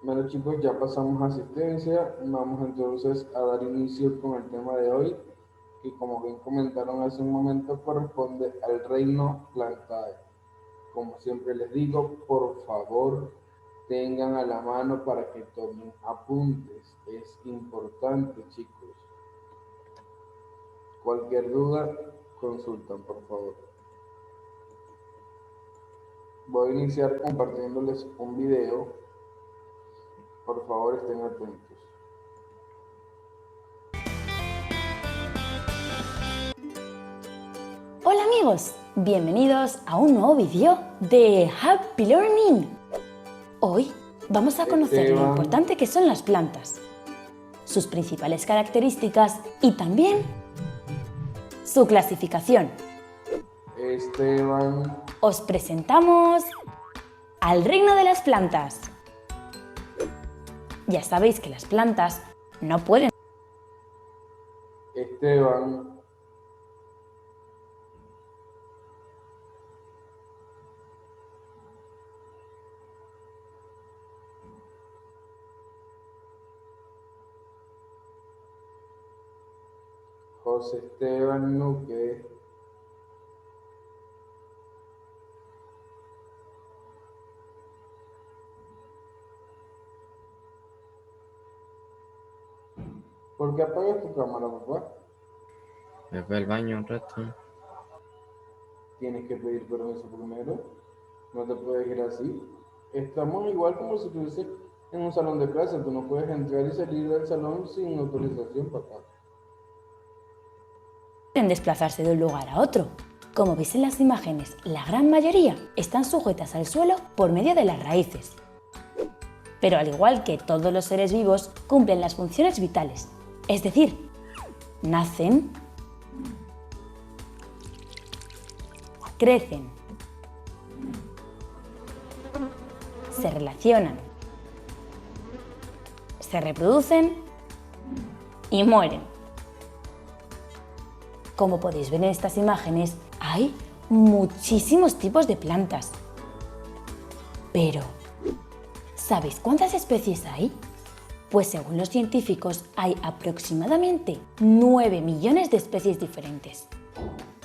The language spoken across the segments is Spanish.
Bueno chicos, ya pasamos a asistencia. Vamos entonces a dar inicio con el tema de hoy, que como bien comentaron hace un momento, corresponde al reino Plantae. Como siempre les digo, por favor, tengan a la mano para que tomen apuntes. Es importante, chicos. Cualquier duda, consultan, por favor. Voy a iniciar compartiéndoles un video. Por favor, estén atentos. Hola amigos, bienvenidos a un nuevo vídeo de Happy Learning. Hoy vamos a conocer lo importante que son las plantas, sus principales características y también su clasificación. Os presentamos al reino de las plantas. Ya sabéis que las plantas no pueden... Esteban. José Esteban Nuque. ¿Por qué apagas tu cámara, papá? Me fue al baño un rato. Tienes que pedir permiso primero. No te puedes ir así. Estamos igual como si estuviese en un salón de clase. Tú no puedes entrar y salir del salón sin autorización, papá. Pueden desplazarse de un lugar a otro. Como veis en las imágenes, la gran mayoría están sujetas al suelo por medio de las raíces. Pero al igual que todos los seres vivos, cumplen las funciones vitales. Es decir, nacen, crecen, se relacionan, se reproducen y mueren. Como podéis ver en estas imágenes, hay muchísimos tipos de plantas. Pero, ¿sabéis cuántas especies hay? Pues según los científicos hay aproximadamente 9 millones de especies diferentes.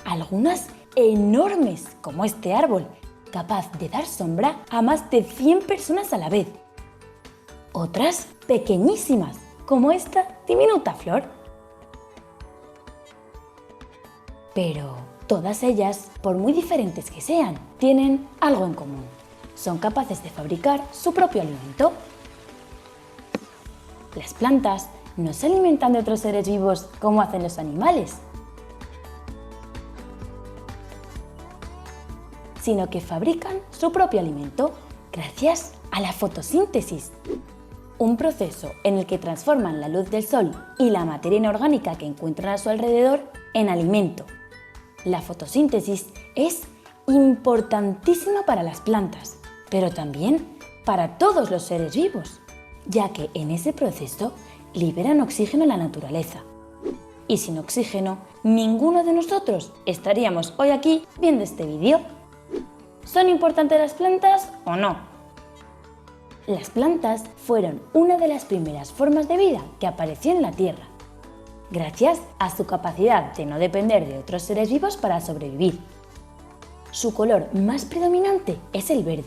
Algunas enormes, como este árbol, capaz de dar sombra a más de 100 personas a la vez. Otras pequeñísimas, como esta diminuta flor. Pero todas ellas, por muy diferentes que sean, tienen algo en común. Son capaces de fabricar su propio alimento. Las plantas no se alimentan de otros seres vivos como hacen los animales, sino que fabrican su propio alimento gracias a la fotosíntesis, un proceso en el que transforman la luz del sol y la materia inorgánica que encuentran a su alrededor en alimento. La fotosíntesis es importantísima para las plantas, pero también para todos los seres vivos, ya que en ese proceso liberan oxígeno en la naturaleza. Y sin oxígeno, ninguno de nosotros estaríamos hoy aquí viendo este vídeo. ¿Son importantes las plantas o no? Las plantas fueron una de las primeras formas de vida que apareció en la Tierra, gracias a su capacidad de no depender de otros seres vivos para sobrevivir. Su color más predominante es el verde,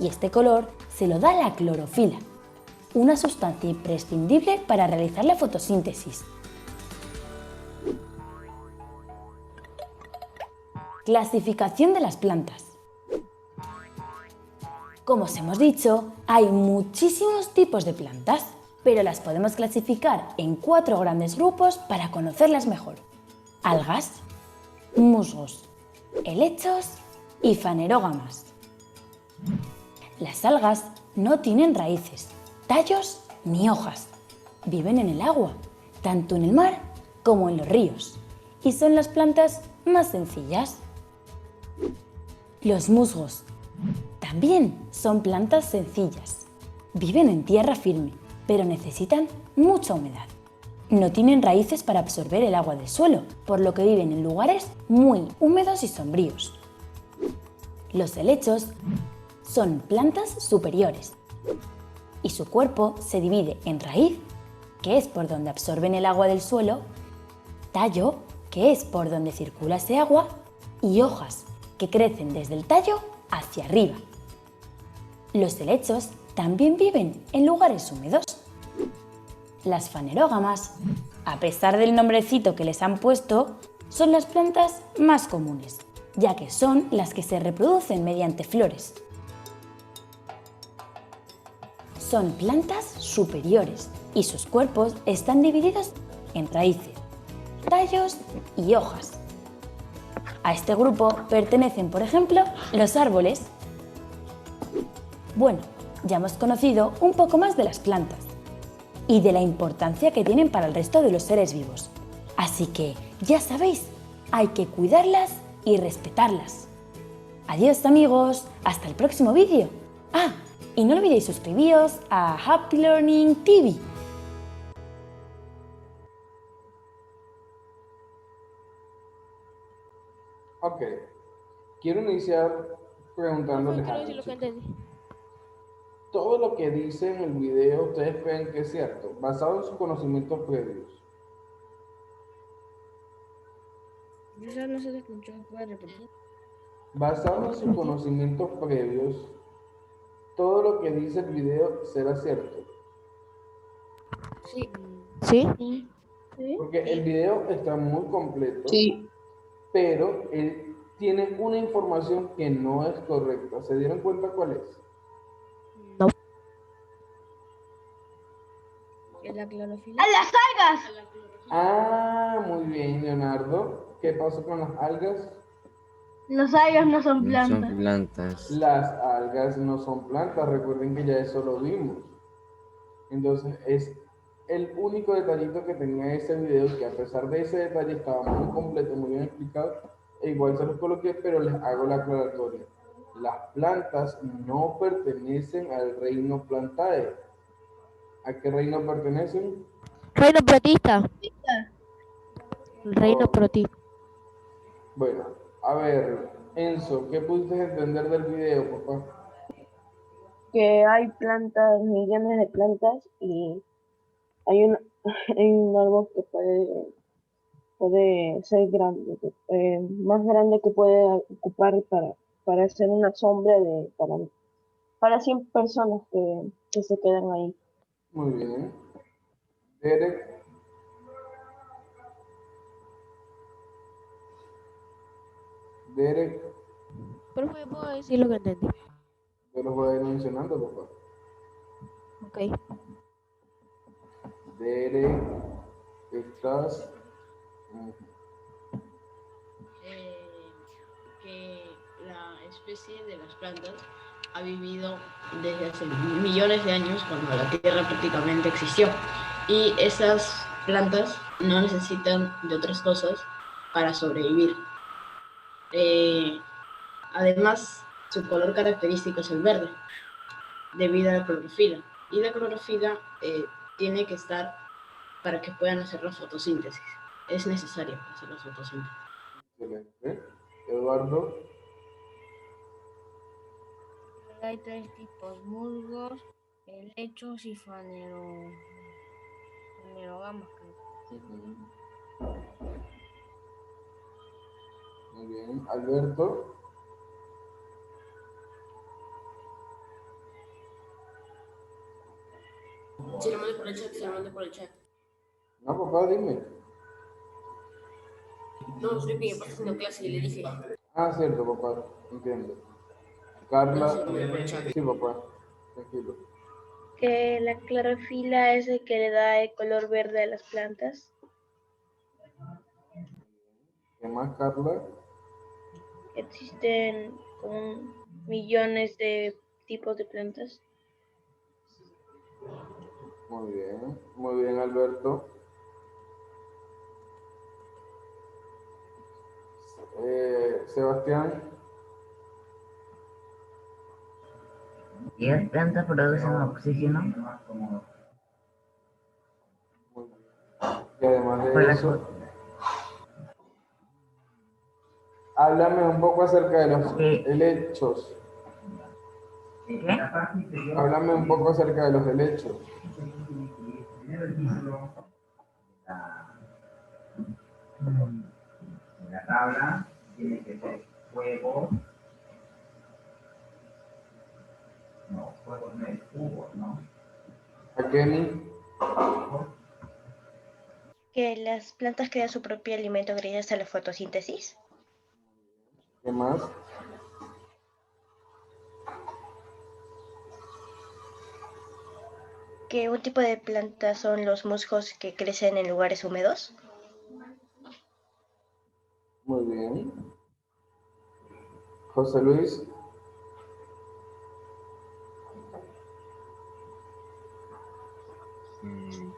y este color se lo da la clorofila, una sustancia imprescindible para realizar la fotosíntesis. Clasificación de las plantas. Como os hemos dicho, hay muchísimos tipos de plantas, pero las podemos clasificar en 4 grandes grupos para conocerlas mejor: algas, musgos, helechos y fanerógamas. Las algas no tienen raíces, tallos ni hojas. Viven en el agua, tanto en el mar como en los ríos, y son las plantas más sencillas. Los musgos también son plantas sencillas. Viven en tierra firme, pero necesitan mucha humedad. No tienen raíces para absorber el agua del suelo, por lo que viven en lugares muy húmedos y sombríos. Los helechos son plantas superiores. y su cuerpo se divide en raíz, que es por donde absorben el agua del suelo, tallo, que es por donde circula ese agua, y hojas, que crecen desde el tallo hacia arriba. Los helechos también viven en lugares húmedos. Las fanerógamas, a pesar del nombrecito que les han puesto, son las plantas más comunes, ya que son las que se reproducen mediante flores. Son plantas superiores y sus cuerpos están divididos en raíces, tallos y hojas. A este grupo pertenecen, por ejemplo, los árboles. Bueno, ya hemos conocido un poco más de las plantas y de la importancia que tienen para el resto de los seres vivos. Así que, ya sabéis, hay que cuidarlas y respetarlas. Adiós amigos, hasta el próximo vídeo. Ah, y no olvidéis suscribiros a Happy Learning TV. Ok, quiero iniciar preguntándoles algo, chicos. Todo lo que dice en el video, ¿ustedes creen que es cierto? Basado en sus conocimientos previos. Eso no se te escuchó, ¿puedes repetir? Basado en sus conocimientos previos, todo lo que dice el video será cierto. Sí. ¿Sí? Porque el video está muy completo, Sí, pero él tiene una información que no es correcta. ¿Se dieron cuenta cuál es? No. ¿Es la clorofila? ¡a las algas! Ah, muy bien, Leonardo. ¿Qué pasó con las algas? Las algas no son No plantas. son plantas. Las algas no son plantas, recuerden que ya eso lo vimos. Entonces es el único detallito que tenía ese video, que a pesar de ese detalle estaba muy completo, muy bien explicado, e igual se los coloqué, pero les hago la aclaratoria. Las plantas no pertenecen al reino Plantae. ¿A qué reino pertenecen? Reino protista. El reino Oh. protista. Bueno, a ver, Enzo, ¿qué pudiste entender del video, papá? Que hay plantas, millones de plantas, y hay un, hay un árbol que puede ser grande, más grande, que puede ocupar para hacer una sombra para 100 personas que se quedan ahí. Muy bien. Derek, Derek, Pero puedo decir lo que entendí. yo los voy a ir mencionando, papá. Ok. Derek, estás. Que la especie de las plantas ha vivido desde hace millones de años, cuando la Tierra prácticamente existió. Y esas plantas no necesitan de otras cosas para sobrevivir. Además, su color característico es el verde, debido a la clorofila. Y la clorofila tiene que estar para que puedan hacer la fotosíntesis. Es necesario para hacer la fotosíntesis. Excelente. Eduardo, Hay tres tipos: musgos, helechos y fanerógamas. muy bien. Alberto, Se lo mando por el chat, se lo mando por el chat. no, papá, dime. No, estoy bien, está haciendo clase y le dije. Ah, cierto, papá, entiendo. Carla, No, sí, sí, papá, tranquilo. Que la clorofila es el que le da el color verde a las plantas. ¿Qué más, Carla? Existen millones de tipos de plantas. Muy bien, Alberto. Sebastián, 10 plantas producen oxígeno muy bien. Y además por de la eso, háblame un poco acerca de los Sí. helechos. ¿Qué? Háblame un poco acerca de los helechos. En la tabla tiene que ser juego, no, juegos no es fútbol, ¿no? Akemi, Que las plantas crean su propio alimento gracias a la fotosíntesis. ¿qué más? Que un tipo de plantas son los musgos que crecen en lugares húmedos. Muy bien. José Luis, Mm,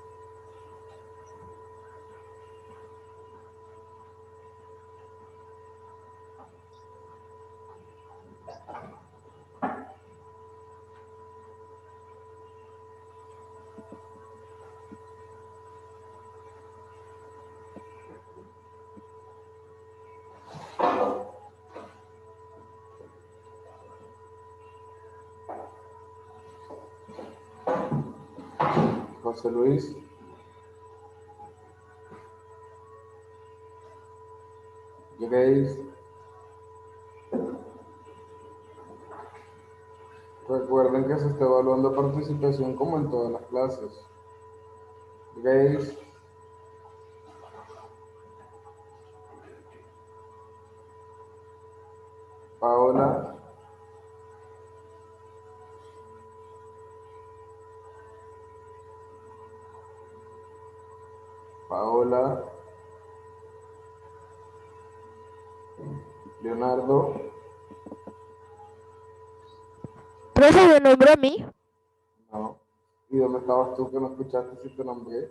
José Luis, Grace. Recuerden que se está evaluando participación como en todas las clases. Grace, Paola, Paola, Leonardo, ¿Profe me nombró a mí? no. ¿Y dónde estabas tú que no escuchaste si te nombré?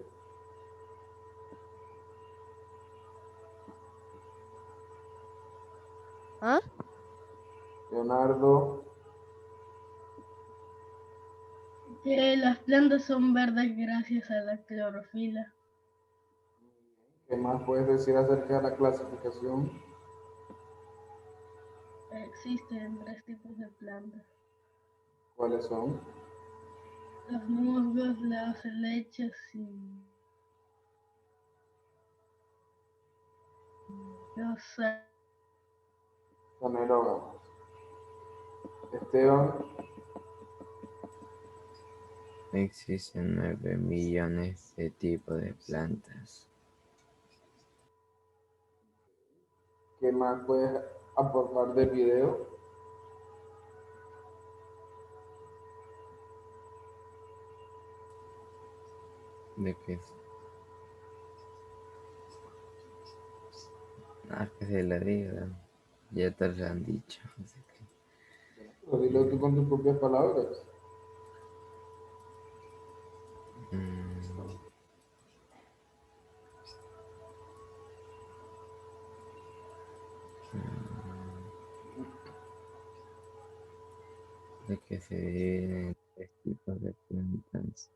¿Ah? Leonardo, Que las plantas son verdes gracias a la clorofila. ¿qué más puedes decir acerca de la clasificación? Existen tres tipos de plantas: ¿Cuáles son? los musgos, los helechos y los Fanerógamas. Esteban, existen 9 millones de tipos de plantas. ¿qué más puedes aportar del video? ¿De qué? Ah, que se lo diga. Ya te lo han dicho. Así Pero dilo tú con tus propias palabras. mm, de que se dividen en 3 tipos de plantas,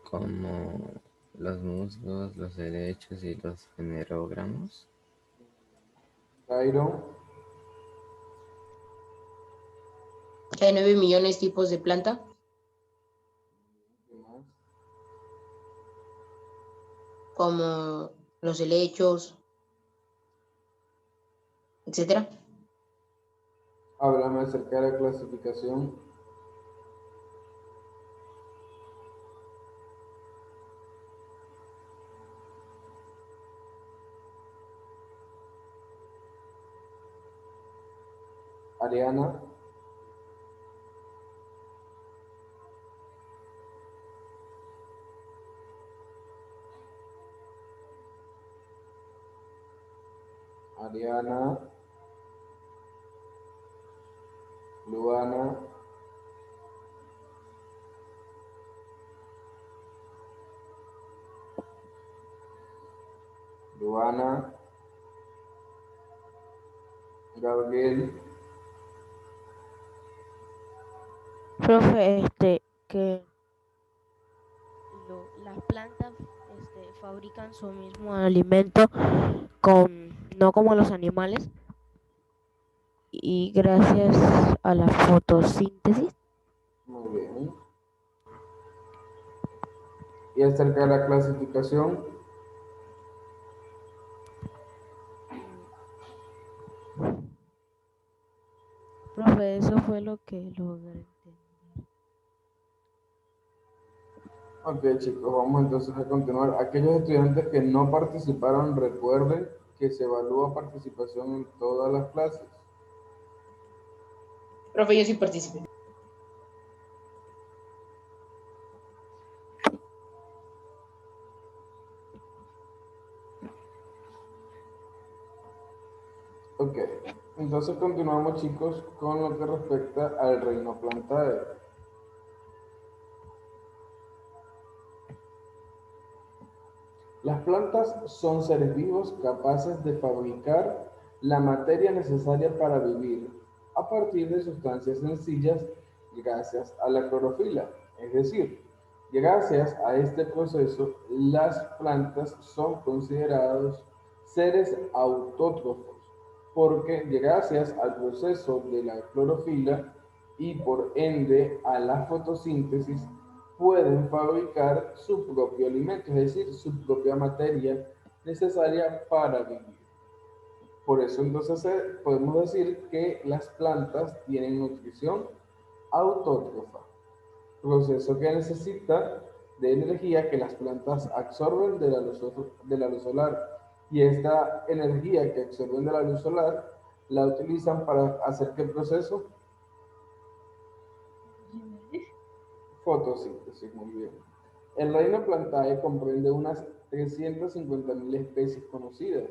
como los musgos, los helechos y los fanerógamas. Cairo, hay 9 millones de tipos de planta, ¿qué más? como los helechos, etcétera. Háblame acerca de la clasificación. Ariana, Ariana, Luana, Luana, Gabriel, Profe, que las plantas fabrican su mismo alimento no como los animales. y gracias a la fotosíntesis. Muy bien. Y acerca de la clasificación, Profe, eso fue lo que logré entender. ok chicos, vamos entonces a continuar. Aquellos estudiantes que no participaron, recuerden que se evalúa participación en todas las clases. Profe, yo sí participé. Ok, entonces continuamos chicos con lo que respecta al reino Plantae. Las plantas son seres vivos capaces de fabricar la materia necesaria para vivir a partir de sustancias sencillas gracias a la clorofila. Es decir, gracias a este proceso, las plantas son considerados seres autótrofos, porque gracias al proceso de la clorofila y por ende a la fotosíntesis, pueden fabricar su propio alimento, es decir, su propia materia necesaria para vivir. Por eso entonces podemos decir que las plantas tienen nutrición autótrofa, proceso que necesita de energía que las plantas absorben de la luz solar, y esta energía que absorben de la luz solar la utilizan para hacer ¿qué proceso? Fotosíntesis, muy bien. El reino Plantae comprende unas 350.000 especies conocidas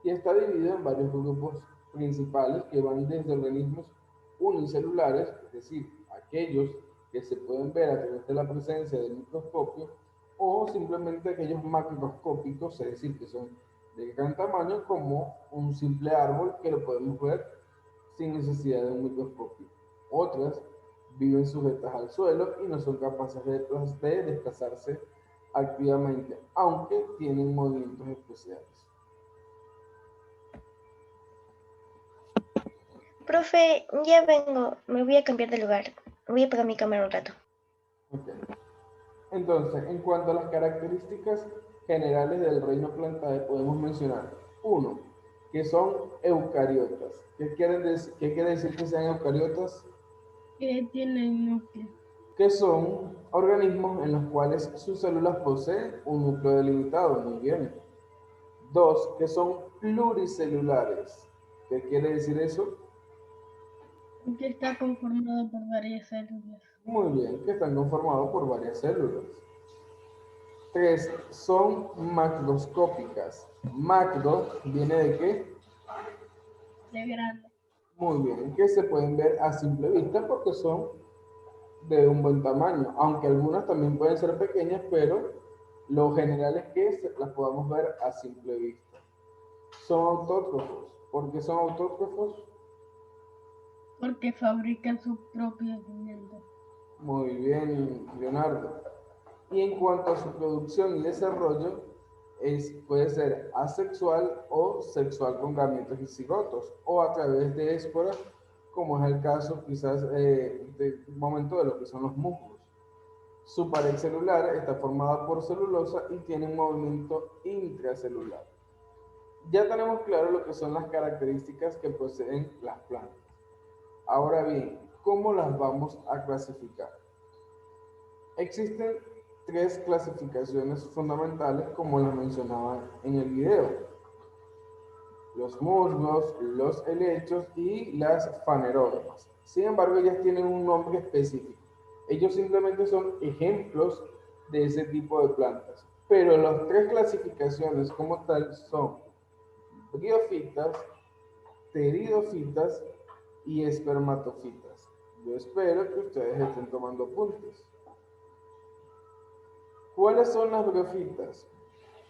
y está dividido en varios grupos principales que van desde organismos unicelulares, es decir, aquellos que se pueden ver a través de la presencia del microscopio, o simplemente aquellos macroscópicos, es decir, que son de gran tamaño como un simple árbol que lo podemos ver sin necesidad de un microscopio. Otras viven sujetas al suelo y no son capaces de desplazarse activamente, aunque tienen movimientos especiales. Profe, ya vengo, me voy a cambiar de lugar. Voy a apagar mi cámara un rato. Okay. Entonces, en cuanto a las características generales del reino Plantae, podemos mencionar, uno, que son eucariotas. ¿Qué quiere decir que sean eucariotas? Que tienen núcleo. Que son organismos en los cuales sus células poseen un núcleo delimitado. Muy bien. Dos, que son pluricelulares. ¿Qué quiere decir eso? Que está conformado por varias células. Muy bien, que están conformados por varias células. Tres, son macroscópicas. Macro viene de qué? De grande. Muy bien, que se pueden ver a simple vista porque son de un buen tamaño, aunque algunas también pueden ser pequeñas, pero lo general es que las podamos ver a simple vista. Son autótrofos. ¿Por qué son autótrofos? Porque fabrican su propio alimento. Muy bien, Leonardo. Y en cuanto a su producción y desarrollo, puede ser asexual o sexual con gametos y cigotos, o a través de esporas, como es el caso quizás de un momento de lo que son los musgos. Su pared celular está formada por celulosa y tiene un movimiento intracelular. Ya tenemos claro lo que son las características que poseen las plantas. Ahora bien, ¿cómo las vamos a clasificar? Existen tres clasificaciones fundamentales, como las mencionaba en el video: los musgos, los helechos y las fanerógamas. Sin embargo, ellas tienen un nombre específico. Ellos simplemente son ejemplos de ese tipo de plantas. Pero las tres clasificaciones como tal son briofitas, pteridofitas y espermatofitas. Yo espero que ustedes estén tomando apuntes. ¿Cuáles son las briofitas?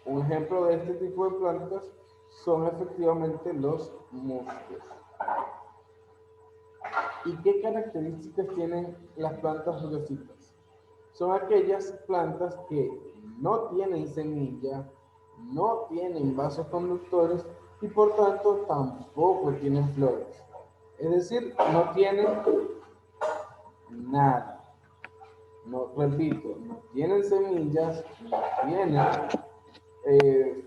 Un ejemplo de este tipo de plantas son efectivamente los musgos. ¿Y qué características tienen las plantas briofitas? Son aquellas plantas que no tienen semilla, no tienen vasos conductores y por tanto tampoco tienen flores. Es decir, no tienen nada. No, repito, no tienen semillas, no tienen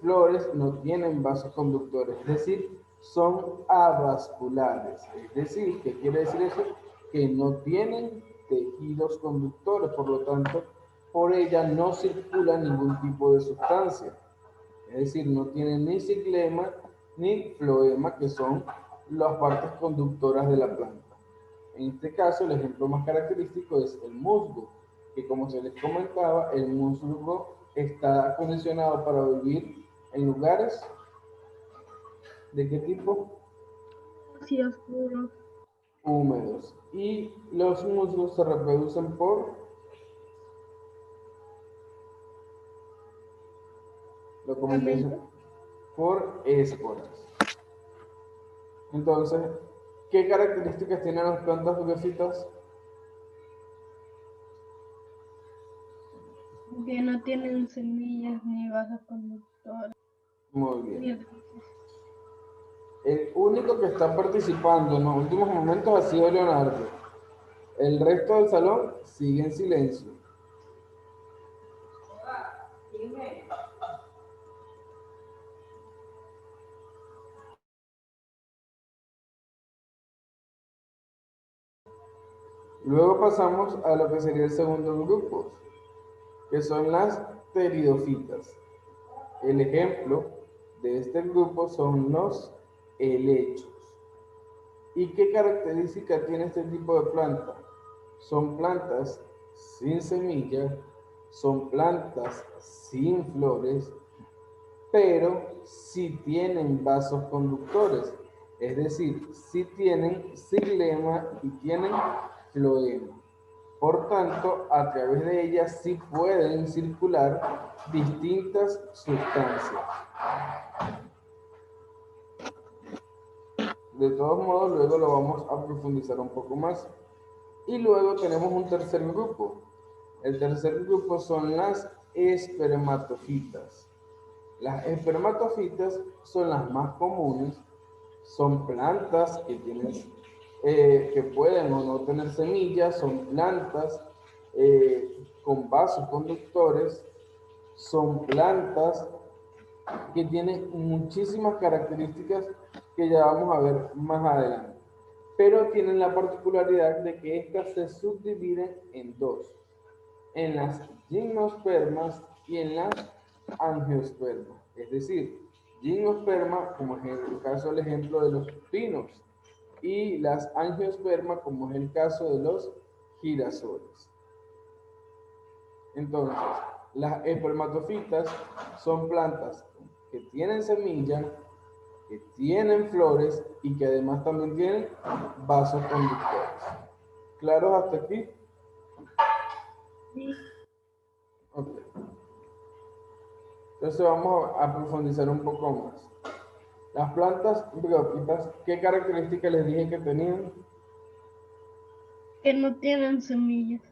flores, no tienen vasos conductores, es decir, son avasculares. Es decir, ¿qué quiere decir eso? Que no tienen tejidos conductores, por lo tanto, por ella no circula ningún tipo de sustancia. Es decir, no tienen ni ciclema ni floema, que son las partes conductoras de la planta. En este caso, el ejemplo más característico es el musgo, que como se les comentaba, el musgo está acondicionado para vivir en lugares ¿de qué tipo? Sí, oscuro. Húmedos. Y los musgos se reproducen por, lo comenté, por esporas. Entonces, ¿qué características tienen las plantas rubiositas? Que no tienen semillas ni vasos conductores. Muy bien. El único que está participando en los últimos momentos ha sido Leonardo. El resto del salón sigue en silencio. Luego pasamos a lo que sería el segundo grupo, que son las pteridofitas. El ejemplo de este grupo son los helechos. ¿Y qué característica tiene este tipo de planta? Son plantas sin semilla, son plantas sin flores, pero sí tienen vasos conductores, es decir, sí tienen xilema y tienen floema. Por tanto, a través de ellas sí pueden circular distintas sustancias. De todos modos, luego lo vamos a profundizar un poco más. Y luego tenemos un tercer grupo. El tercer grupo son las espermatofitas. Las espermatofitas son las más comunes, son plantas que tienen, que pueden o no tener semillas, son plantas con vasos conductores, son plantas que tienen muchísimas características que ya vamos a ver más adelante, pero tienen la particularidad de que estas se subdividen en dos, en las gimnospermas y en las angiospermas. Es decir, gimnosperma, como es el caso del ejemplo de los pinos, y las angiospermas, como es el caso de los girasoles. Entonces, las espermatofitas son plantas que tienen semilla, que tienen flores y que además también tienen vasos conductores. ¿Claros hasta aquí? Sí. Ok. Entonces vamos a profundizar un poco más. Las plantas briófitas, ¿qué características les dije que tenían? Que no tienen semillas.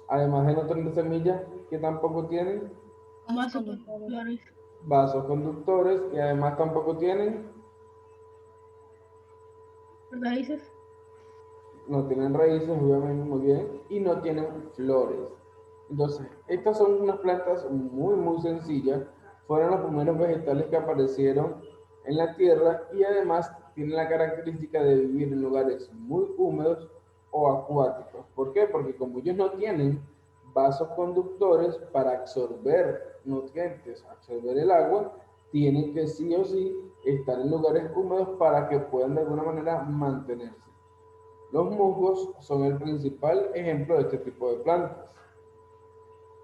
Además de no tener semillas, ¿qué tampoco tienen? Vasos conductores. Vasos conductores y además tampoco tienen, Raíces. no tienen raíces, obviamente, muy bien, y no tienen flores. Entonces, estas son unas plantas muy sencillas. Fueron los primeros vegetales que aparecieron en la tierra y además tienen la característica de vivir en lugares muy húmedos o acuáticos. ¿Por qué? Porque como ellos no tienen vasos conductores para absorber nutrientes, absorber el agua, tienen que sí o sí estar en lugares húmedos para que puedan de alguna manera mantenerse. Los musgos son el principal ejemplo de este tipo de plantas.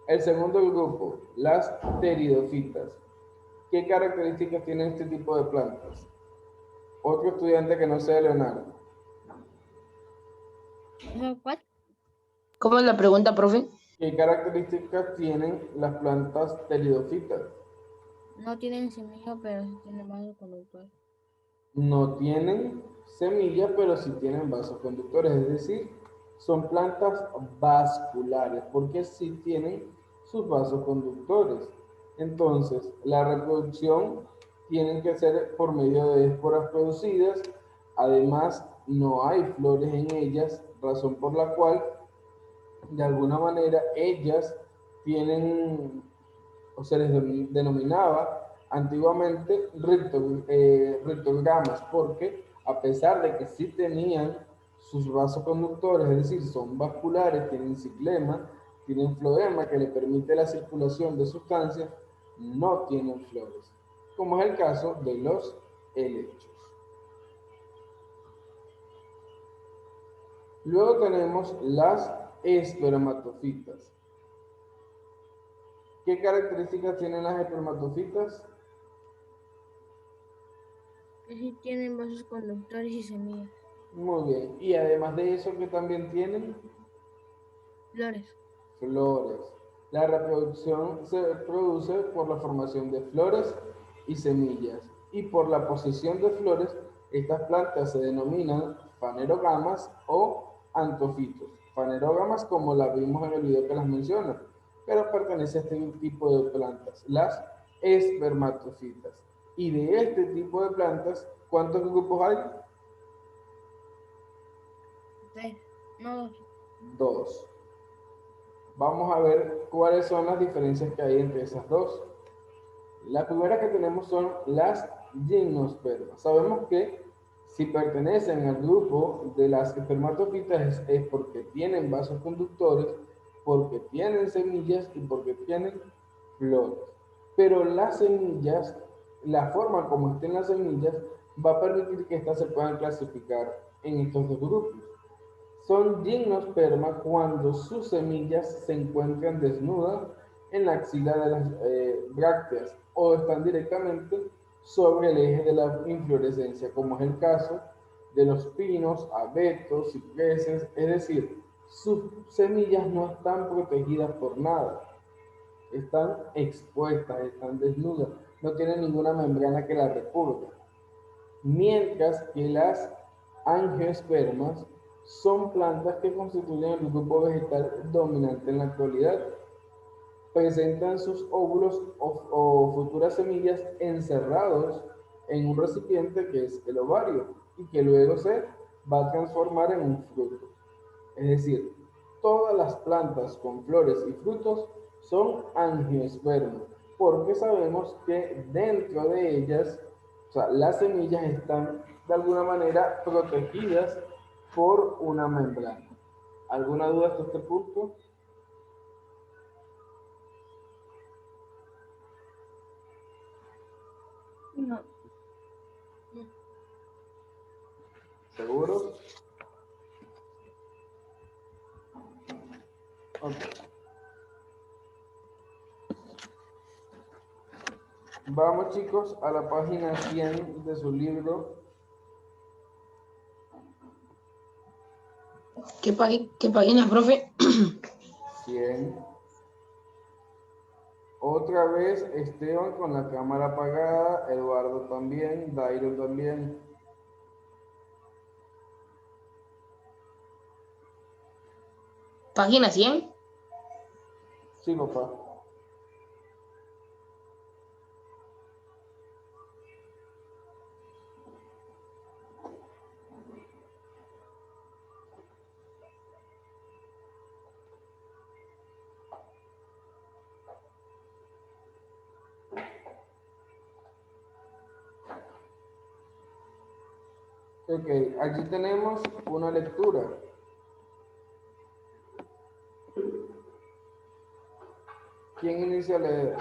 El segundo grupo, las pteridofitas. ¿Qué características tienen este tipo de plantas? Otro estudiante que no sea Leonardo. ¿Cuál? ¿Cómo es la pregunta, profe? ¿Qué características tienen las plantas pteridofitas? No tienen semilla, pero sí tienen vasos conductores. No tienen semillas, pero sí tienen vasos conductores, es decir, son plantas vasculares, porque sí tienen sus vasos conductores. Entonces, la reproducción tiene que ser por medio de esporas producidas, además no hay flores en ellas, razón por la cual de alguna manera ellas tienen, o se les denominaba antiguamente rictogramas, porque a pesar de que sí tenían sus vasoconductores, es decir, son vasculares, tienen ciclema, tienen floema que le permite la circulación de sustancias, no tienen flores, como es el caso de los helechos. Luego tenemos las espermatofitas. ¿Qué características tienen las espermatofitas? Que sí tienen vasos conductores y semillas. Muy bien. Y además de eso, ¿qué también tienen? Flores. Flores. La reproducción se produce por la formación de flores y semillas. Y por la posición de flores, estas plantas se denominan fanerógamas o antofitos. Fanerógamas, como la vimos en el video que las menciona, pero pertenece a este tipo de plantas, las espermatofitas. Y de este tipo de plantas, ¿cuántos grupos hay? Tres. No, Dos. Vamos a ver cuáles son las diferencias que hay entre esas dos. La primera que tenemos son las gimnospermas. Sabemos que si pertenecen al grupo de las espermatofitas es porque tienen vasos conductores, porque tienen semillas y porque tienen flores. Pero las semillas, la forma como estén las semillas, va a permitir que estas se puedan clasificar en estos dos grupos. Son gimnospermas cuando sus semillas se encuentran desnudas en la axila de las brácteas o están directamente sobre el eje de la inflorescencia, como es el caso de los pinos, abetos, cipreses, es decir, sus semillas no están protegidas por nada, están expuestas, están desnudas, no tienen ninguna membrana que las recubra. Mientras que las angiospermas son plantas que constituyen el grupo vegetal dominante en la actualidad. Presentan sus óvulos o futuras semillas encerrados en un recipiente que es el ovario y que luego se va a transformar en un fruto. Es decir, todas las plantas con flores y frutos son angiospermas, porque sabemos que dentro de ellas, o sea, las semillas están de alguna manera protegidas por una membrana. ¿Alguna duda hasta este punto? no. ¿Seguro? Ok. Vamos, chicos, a la página 100 de su libro. ¿Qué página, profe? 100. Otra vez Esteban con la cámara apagada, Eduardo también, Dairo también. ¿Página 100? Sí, papá. Ok, aquí tenemos una lectura. ¿Quién inicia a leer?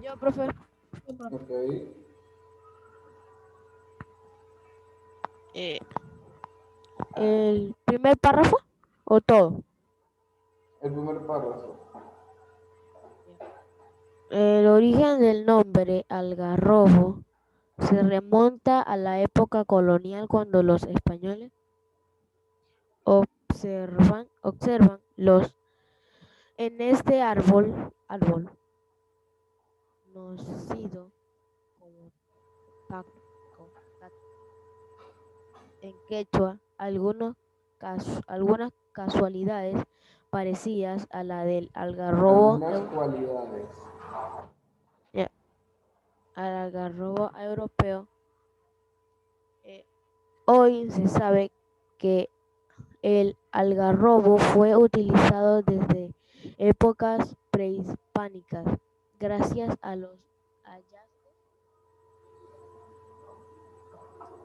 Yo, profe. Ok, ¿El primer párrafo o todo? el primer párrafo. El origen del nombre algarrobo se remonta a la época colonial cuando los españoles observan en este árbol conocido como taco, en quechua, algunas casualidades parecidas a la del algarrobo Algunas cualidades. al algarrobo europeo Hoy se sabe que el algarrobo fue utilizado desde épocas prehispánicas, gracias a los hallazgos.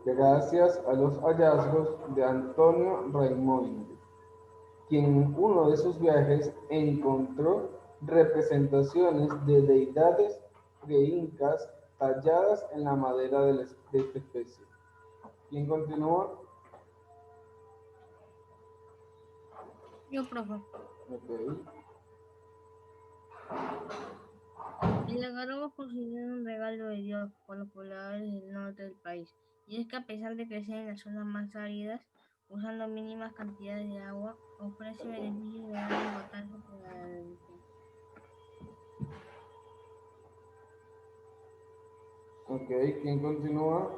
Gracias a los hallazgos de Antonio Raimondi, quien en uno de sus viajes encontró representaciones de deidades pre-incas talladas en la madera de esta especie. ¿Quién continúa? Yo, profe. Ok. El algarrobo fue considerado un regalo de Dios por los pobladores del norte del país. Y es que a pesar de crecer en las zonas más áridas, usando mínimas cantidades de agua, ofrece beneficios de gran importancia para la alimentación. Ok, ¿quién continúa?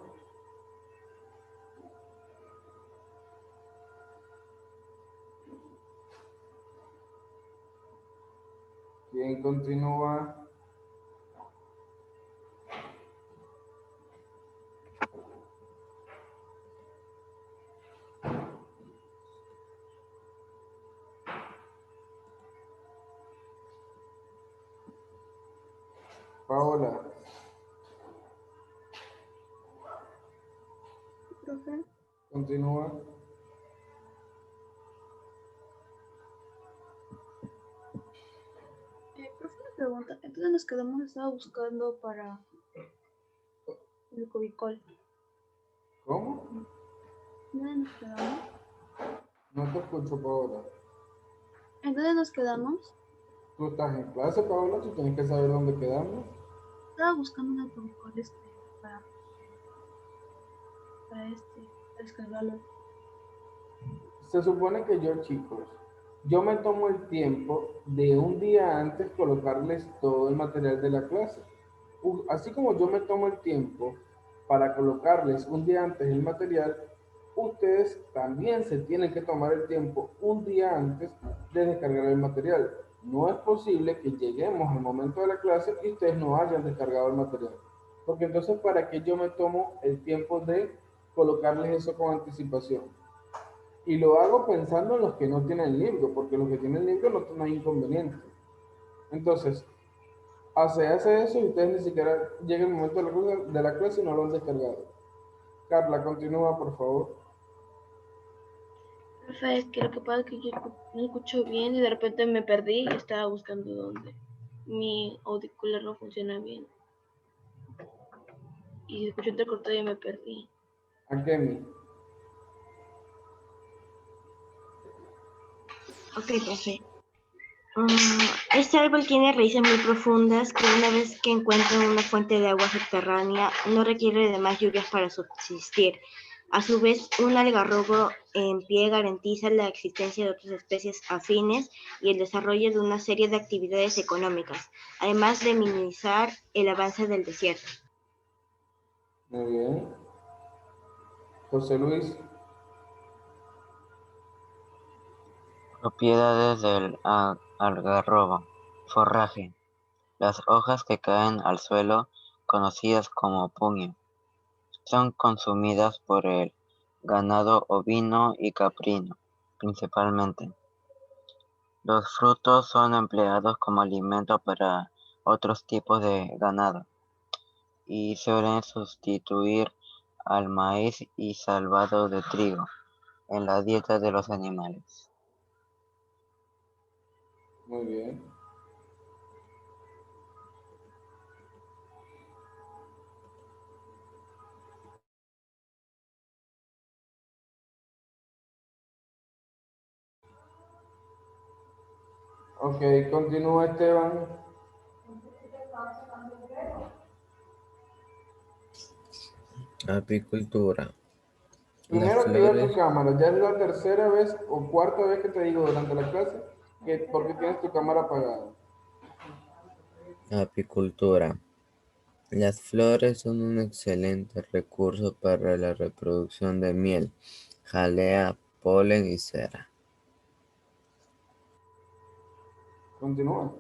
¿Quién continúa? Paola, Profe, continúa. profe, una pregunta. Entonces nos quedamos, estaba buscando para el cubicol. ¿Cómo? ¿Dónde nos quedamos? No te escucho, Paola. ¿En dónde nos quedamos? Tú estás en clase, Paola, tú tienes que saber dónde quedamos. Estaba buscando un cubicol para, para descargarlo. Se supone que chicos, yo me tomo el tiempo de un día antes colocarles todo el material de la clase. Así como yo me tomo el tiempo para colocarles un día antes el material, ustedes también se tienen que tomar el tiempo un día antes de descargar el material. No es posible que lleguemos al momento de la clase y ustedes no hayan descargado el material. Porque entonces, ¿para qué yo me tomo el tiempo de colocarles eso con anticipación? Y lo hago pensando en los que no tienen libro, porque los que tienen libro no hay inconveniente. Entonces, hace eso y ustedes ni siquiera llega el momento de la clase y no lo han descargado. Carla, continúa, por favor. Profe, es que lo que pasa es que yo no escucho bien y de repente me perdí y estaba buscando dónde. Mi auricular no funciona bien. Y escuché entrecortado y me perdí. ¿A Kemi? Ok, profe. Este árbol tiene raíces muy profundas que una vez que encuentran una fuente de agua subterránea no requiere de más lluvias para subsistir. A su vez, un algarrobo en pie garantiza la existencia de otras especies afines y el desarrollo de una serie de actividades económicas, además de minimizar el avance del desierto. Muy bien. José Luis. Propiedades del algarrobo. Forraje. Las hojas que caen al suelo, conocidas como puño, son consumidas por el ganado ovino y caprino, principalmente. Los frutos son empleados como alimento para otros tipos de ganado y suelen sustituir al maíz y salvado de trigo en la dieta de los animales. Muy bien. Ok, continúa Esteban. Apicultura. Las Primero activa tu flores. cámara. Ya es la tercera vez o cuarta vez que te digo durante la clase que porque tienes tu cámara apagada. Apicultura. Las flores son un excelente recurso para la reproducción de miel, jalea, polen y cera. Continúa.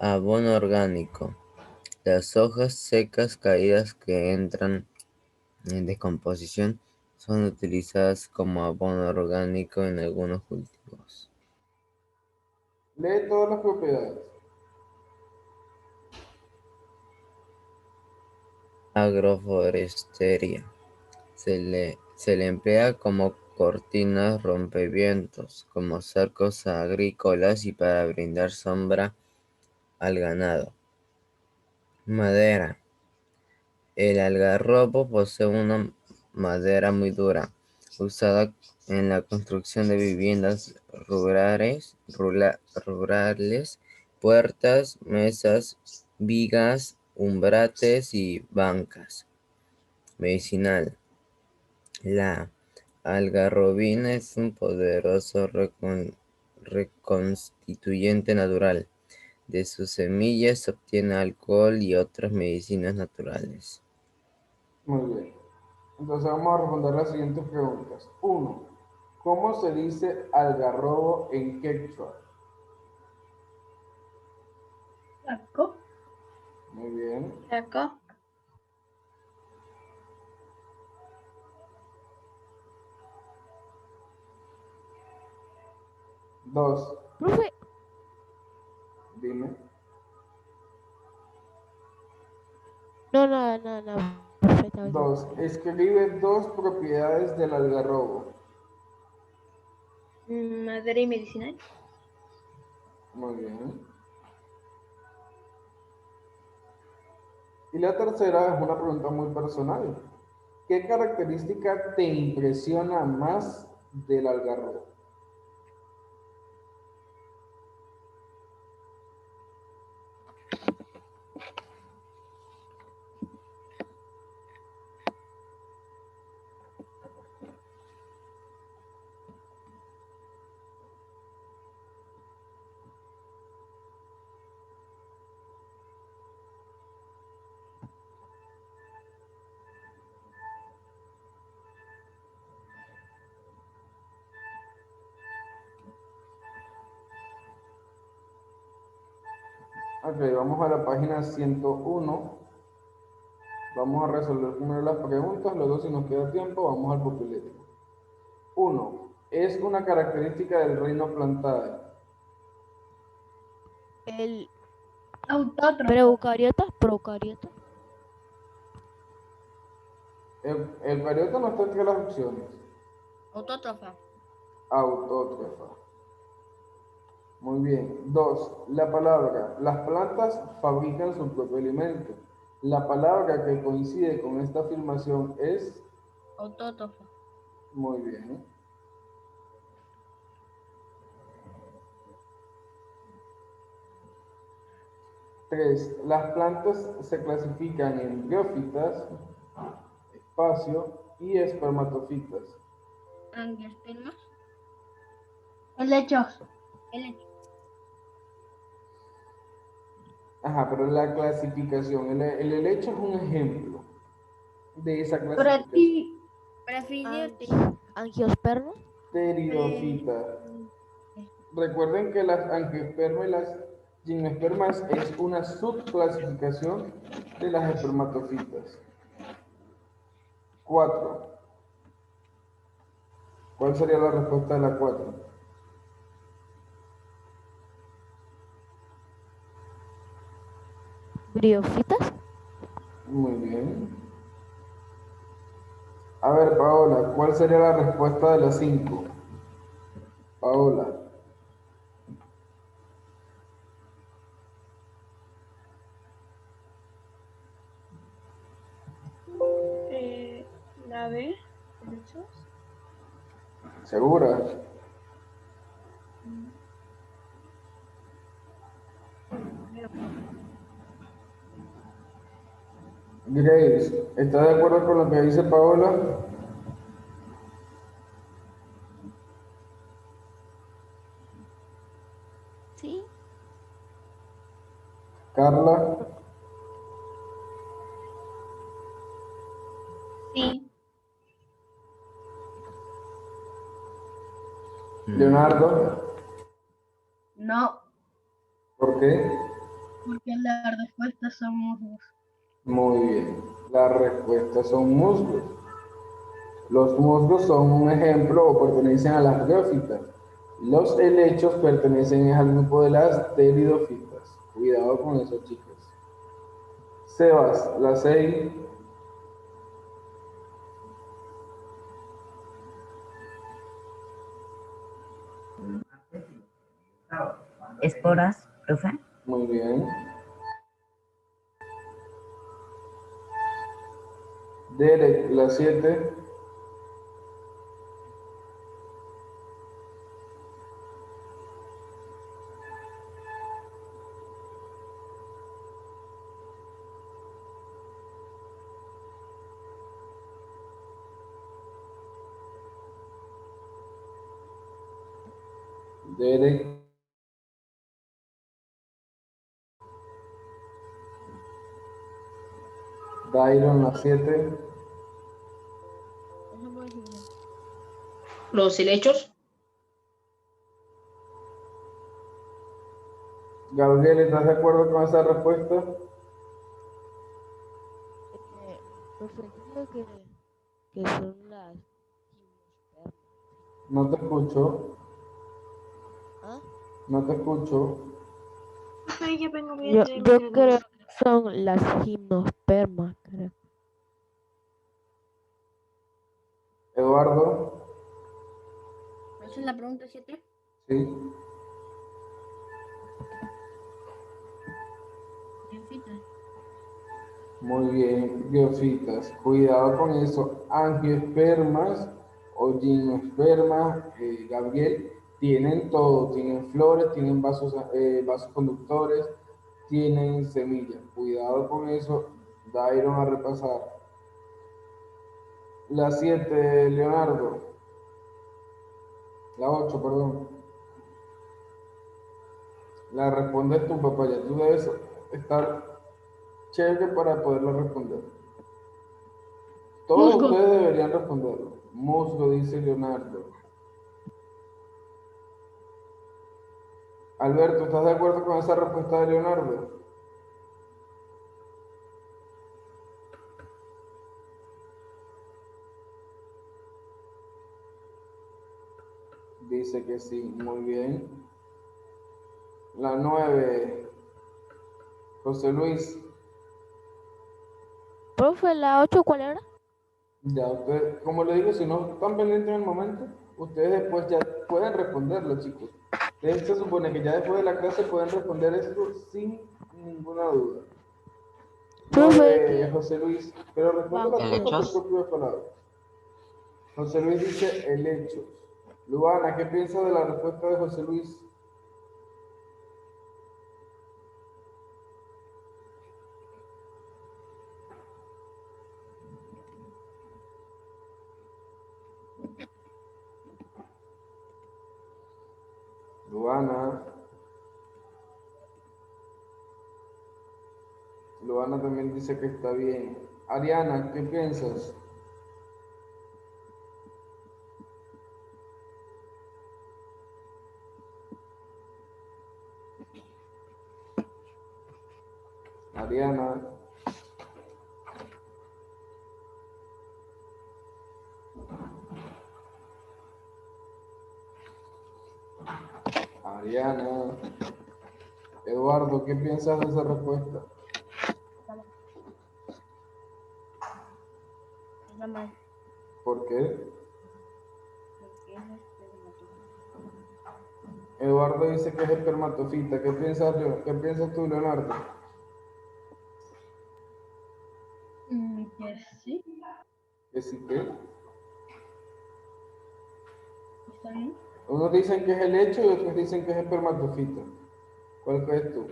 Abono orgánico. Las hojas secas caídas que entran en descomposición son utilizadas como abono orgánico en algunos cultivos. Lee todas las propiedades. Agroforestería. Se le emplea como cortinas rompevientos, como cercos agrícolas y para brindar sombra al ganado. Madera. El algarrobo posee una madera muy dura, usada en la construcción de viviendas rurales, puertas, mesas, vigas, umbrates y bancas. Medicinal. La algarrobina es un poderoso reconstituyente natural. De sus semillas se obtiene alcohol y otras medicinas naturales. Muy bien. Entonces vamos a responder las siguientes preguntas. 1. ¿Cómo se dice algarrobo en quechua? Saco. Muy bien. Saco. 2. Profe, Dime. no, nada, perfectamente. 2. Escribe dos propiedades del algarrobo. Madera y medicinal. Muy bien. Y la tercera es una pregunta muy personal. ¿Qué característica te impresiona más del algarrobo? Ok, vamos a la página 101. Vamos a resolver primero las preguntas, luego si nos queda tiempo vamos al pupilético. 1. Es una característica del reino Plantae. El Autótrofo. procariota. El eucariota no está entre las opciones. Autótrofa. Autótrofa. Muy bien. 2. La palabra. Las plantas fabrican su propio alimento. La palabra que coincide con esta afirmación es... Autótrofa. Muy bien. 3. Las plantas se clasifican en briófitas, espacio y espermatofitas. Angiospermas. Helechos. Helecho. Ajá, pero la clasificación, el helecho es un ejemplo de esa clasificación. Prefidiote. Angiosperma. Pteridófita. Recuerden que las angiospermas y las gimnospermas es una subclasificación de las espermatofitas. 4. ¿Cuál sería la respuesta de la 4? Briófitas. Muy bien. A ver, Paola, ¿cuál sería la respuesta de la 5? Paola. La B. Helechos. ¿Segura? Grace, ¿estás de acuerdo con lo que dice Paola? Sí. Carla, Sí. Leonardo, No. ¿por qué? Porque las respuestas son musgos. Muy bien. La respuesta son musgos. Los musgos son un ejemplo o pertenecen a las briófitas. Los helechos pertenecen al grupo de las pteridofitas. Cuidado con eso, chicos. Sebas, la 6. Esporas, profe. Muy bien. Derek, la 7. Derek. Dairon, la 7. Los helechos. Gabriel, ¿estás de acuerdo con esa respuesta? Profe, creo que son las gimnospermas. No te escucho. ¿Ah? No te escucho. Ay, ya vengo, voy a Yo traer los creo granos. que son las gimnospermas, creo. Eduardo. ¿Esa es la pregunta 7? Sí. Briófitas. Muy bien, biofitas. Cuidado con eso. Angiospermas o gimnospermas, Gabriel, tienen todo. Tienen flores, tienen vasos conductores, tienen semillas. Cuidado con eso. Dairon a repasar. La 7, Leonardo. La 8, perdón. La respondes tú, papá. Ya tú debes estar chévere para poderlo responder. Todos Musgo. ustedes deberían responderlo. Musgo, dice Leonardo. Alberto, ¿estás de acuerdo con esa respuesta de Leonardo? Dice que sí, muy bien. La 9, José Luis. Profe, ¿la 8 cuál era? Ya ustedes, como le digo, si no están pendientes en el momento, ustedes después ya pueden responderlo, chicos. Ustedes se supone que ya después de la clase pueden responder esto sin ninguna duda. Profe, 9, José Luis, pero respóndela tú con tus ¿Helechos? propias palabras. José Luis dice helechos. Luana, ¿qué piensas de la respuesta de José Luis? Luana. Luana también dice que está bien. Ariana, ¿qué piensas? Ariana. Ariana. Eduardo, ¿qué piensas de esa respuesta? Está mal. ¿Por qué? Porque es espermatozoide. Eduardo dice que es espermatofita. ¿Qué piensas tú, Leonardo? Que sí, ¿Que sí qué? está bien. Unos dicen que es el hecho y otros dicen que es espermatofita. ¿Cuál crees tú?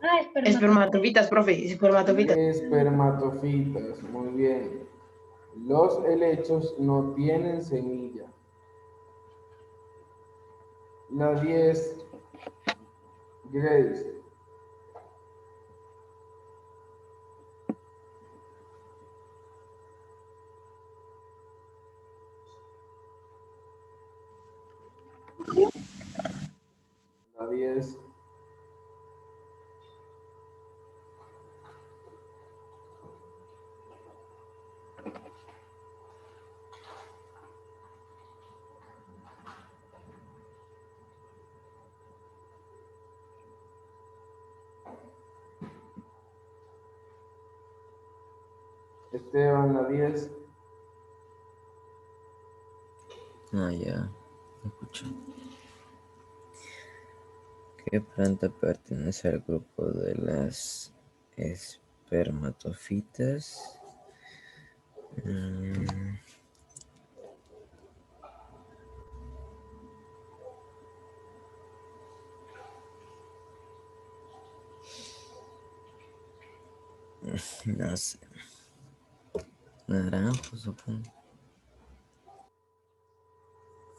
Ah, Espermatofitas, profe. Espermatofitas. Espermatofitas, muy bien. Los helechos no tienen semilla. La 10, Grace. La 10. Esteban, la 10. Ah, ya. Escucho. ¿Qué planta pertenece al grupo de las espermatofitas? No sé. Naranjo, supongo.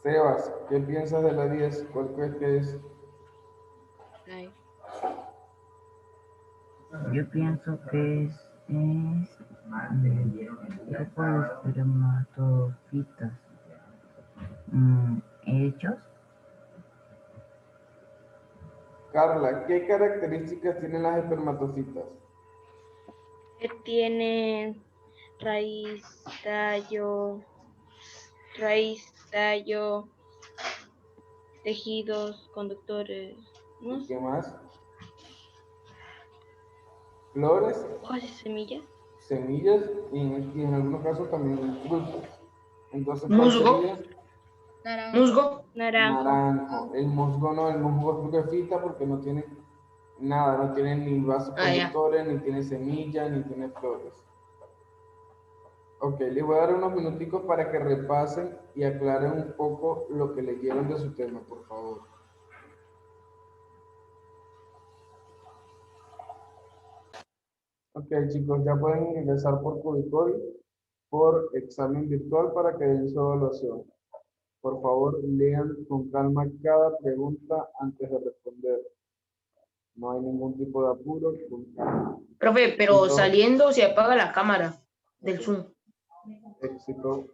Sebas, ¿qué piensas de la 10? ¿Cuál crees que es? Yo pienso que es grupo de espermatofitas. ¿Hechos? Carla, ¿qué características tienen las espermatofitas? Que tiene raíz, tallo, tejidos, conductores, ¿no? ¿Y qué más? Flores, Hojas y semillas. semillas y en algunos casos también frutos. Entonces, ¿cuál Musgo. sería? Musgo. Naranjo. El musgo no, el musgo es fructífera porque no tiene nada, no tiene ni vasos Ah, ya. conductores, ni tiene semillas, ni tiene flores. Ok, les voy a dar unos minuticos para que repasen y aclaren un poco lo que leyeron de su tema, por favor. Ok, chicos, ya pueden ingresar por Cubicol, por examen virtual para que den su evaluación. Por favor, lean con calma cada pregunta antes de responder. No hay ningún tipo de apuro, con calma. Profe, pero Chicos, saliendo se apaga la cámara del Zoom. éxito.